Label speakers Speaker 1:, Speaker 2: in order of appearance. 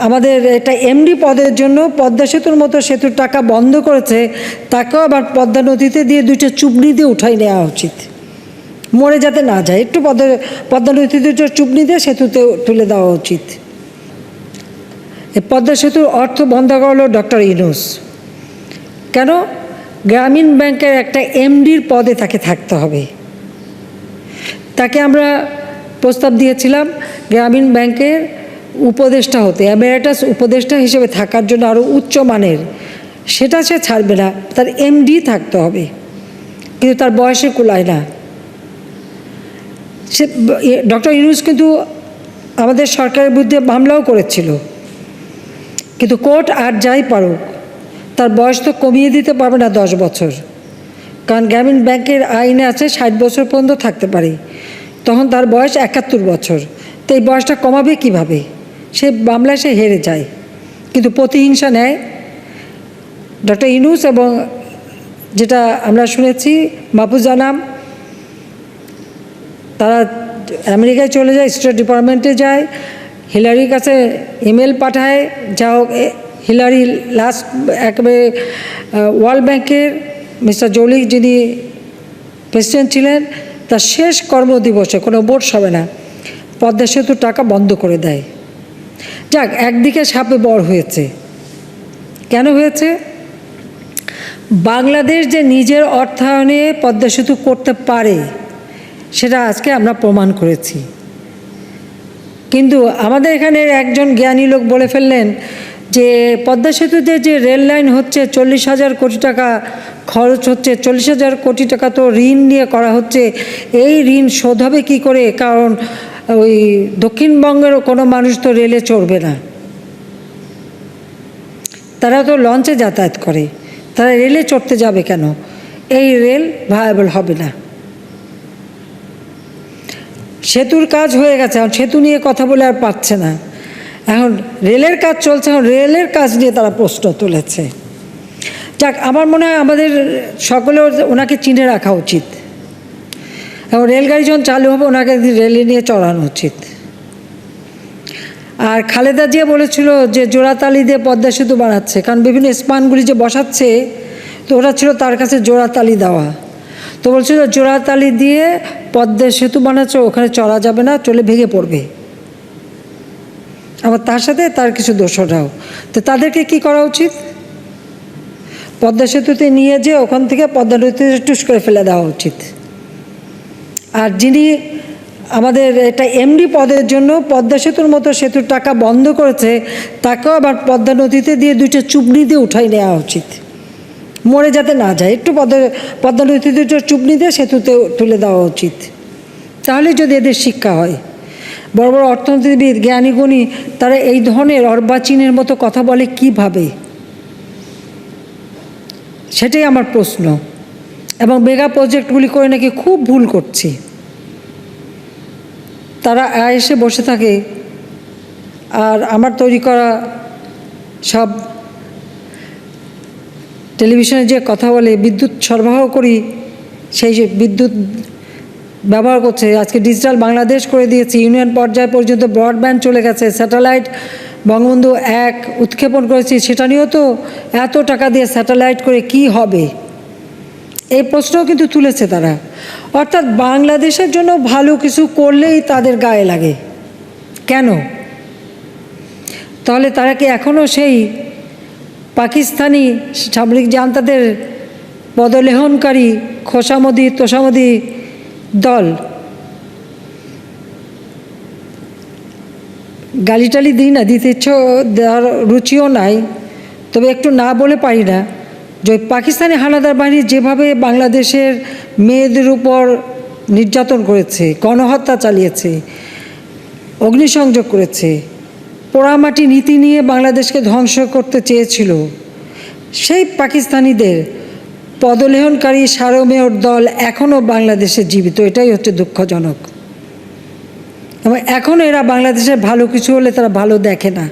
Speaker 1: আমাদের এটা এমডি পদের জন্য পদ্মা সেতুর মতো সেতুর টাকা বন্ধ করেছে, তাকেও আবার পদ্মা নদীতে দিয়ে 2টা চুবনি দিয়ে উঠাই নেওয়া উচিত, মরে যাতে না যায়। একটু পদ্মা নদীতে 2টা চুবনি দিয়ে সেতুতে তুলে দেওয়া উচিত। এই পদ্মা সেতুর অর্থ বন্ধ করলো ডক্টর ইউনূস। কেন? গ্রামীণ ব্যাংকের একটা এমডির পদে তাকে থাকতে হবে। তাকে আমরা প্রস্তাব দিয়েছিলাম গ্রামীণ ব্যাংকের উপদেষ্টা হতে, এমেরিটাস উপদেষ্টা হিসেবে থাকার জন্য, আরও উচ্চ মানের। সেটা সে ছাড়বে না, তার এমডি থাকতে হবে, কিন্তু তার বয়সে কুলায় না। সে ডক্টর ইউনূস কিন্তু আমাদের সরকারের বিরুদ্ধে মামলাও করেছিল, কিন্তু কোর্ট আর যাই পারুক তার বয়স তো কমিয়ে দিতে পারবে না 10 বছর, কারণ গ্রামীণ ব্যাংকের আইনে আছে 60 বছর পর্যন্ত থাকতে পারে, তখন তার বয়স 71 বছর। তো এই বয়সটা কমাবে কিভাবে? সে মামলায় সে হেরে যায়, কিন্তু প্রতিহিংসা নেয় ডক্টর ইউনূস। এবং যেটা আমরা শুনেছি মাহফুজ আনাম, তারা আমেরিকায় চলে যায়, স্টেট ডিপার্টমেন্টে যায়, হিলারির কাছে ইমেল পাঠায়। যা হোক, হিলারি লাস্ট একেবারে ওয়ার্ল্ড ব্যাংকের মিস্টার জোলি যিনি প্রেসিডেন্ট ছিলেন, তার শেষ কর্মদিবসে কোনো ভোট হবে না, পদ্মা সেতুর টাকা বন্ধ করে দেয়। যাক, একদিকে সাপে বড় হয়েছে। কেন হয়েছে? বাংলাদেশ যে নিজের অর্থায়নে পদ্মা সেতু করতে পারে সেটা আজকে আমরা প্রমাণ করেছি। কিন্তু আমাদের এখানের একজন জ্ঞানী লোক বলে ফেললেন যে পদ্মা সেতুতে যে রেল লাইন হচ্ছে 40,000 কোটি টাকা খরচ হচ্ছে, 40,000 কোটি টাকা তো ঋণ নিয়ে করা হচ্ছে। এই ঋণ শোধ হবে কী করে? কারণ ওই দক্ষিণবঙ্গের কোনো মানুষ তো রেলে চড়বে না, তারা তো লঞ্চে যাতায়াত করে, তারা রেলে চড়তে যাবে কেন? এই রেল ভায়াবল হবে না। সেতুর কাজ হয়ে গেছে, এখন সেতু নিয়ে কথা বলে আর পাচ্ছে না, এখন রেলের কাজ চলছে, এখন রেলের কাজ নিয়ে তারা প্রশ্ন তুলেছে। যাক, আমার মনে হয় আমাদের সকলেও ওনাকে চিনে রাখা উচিত, এবং রেলগাড়ি যখন চালু হবে ওনাকে রেলে নিয়ে চড়ানো উচিত। আর খালেদা জিয়া বলেছিল যে জোড়াতালি দিয়ে পদ্মা সেতু বানাচ্ছে, কারণ বিভিন্ন স্পানগুলি যে বসাচ্ছে, তো ওটা ছিল তার কাছে জোড়াতালি দেওয়া। তো বলছিল জোড়াতালি দিয়ে পদ্মা সেতু বানাচ্ছে, ওখানে চড়া যাবে না, চলে ভেঙে পড়বে। আবার তার সাথে তার কিছু দোষরাও। তো তাদেরকে কি করা উচিত? পদ্মা সেতুতে নিয়ে যেয়ে ওখান থেকে পদ্মা নদীতে টুস করে ফেলে দেওয়া উচিত। আর যিনি আমাদের এটা এমডি পদের জন্য পদ্মা সেতুর মতো সেতুর টাকা বন্ধ করেছে, তাকেও আবার পদ্মা নদীতে দিয়ে 2টা চুবনি দিয়ে উঠাই নেওয়া উচিত, মরে যাতে না যায়। একটু পদ্মা নদীতে 2টা চুবনি দিয়ে সেতুতে তুলে দেওয়া উচিত। তাহলে যদি এদের শিক্ষা হয়। বড় বড় অর্থনীতিবিদ, জ্ঞানীগুণী, তারা এই ধরনের অর্বাচীনের মতো কথা বলে কিভাবে? সেটাই আমার প্রশ্ন। এবং মেগা প্রজেক্টগুলি করে নাকি খুব ভুল করছি। তারা এসে বসে থাকে, আর আমার তৈরি করা সব টেলিভিশনে যে কথা বলে বিদ্যুৎ সরবরাহ করি, সেই যে বিদ্যুৎ ব্যবহার করছে। আজকে ডিজিটাল বাংলাদেশ করে দিয়েছি, ইউনিয়ন পর্যায় পর্যন্ত ব্রডব্যান্ড চলে গেছে, স্যাটেলাইট বঙ্গবন্ধু 1 উৎক্ষেপণ করেছি, সেটা নিয়েও তো এত টাকা দিয়ে স্যাটেলাইট করে কি হবে? এই প্রশ্নও কিন্তু তুলেছে তারা। অর্থাৎ বাংলাদেশের জন্য ভালো কিছু করলেই তাদের গায়ে লাগে। কেন? তাহলে তারা কি এখনও সেই পাকিস্তানি সামরিক জান্তাদের পদলেহনকারী খোসামদি তোষামদি দল? গালিটালি দিই না, দিতে ইচ্ছে দেওয়ার রুচিও নাই, তবে একটু না বলে পারি না যে পাকিস্তানি হানাদার বাহিনী যেভাবে বাংলাদেশের মেয়েদের উপর নির্যাতন করেছে, গণহত্যা চালিয়েছে, অগ্নিসংযোগ করেছে, পোড়ামাটি নীতি নিয়ে বাংলাদেশকে ধ্বংস করতে চেয়েছিল, সেই পাকিস্তানিদের পদলেহনকারী সারমেয়র দল এখনও বাংলাদেশে জীবিত। এটাই হচ্ছে দুঃখজনক। এবং এখন এরা বাংলাদেশের ভালো কিছু হলে তারা ভালো দেখে না।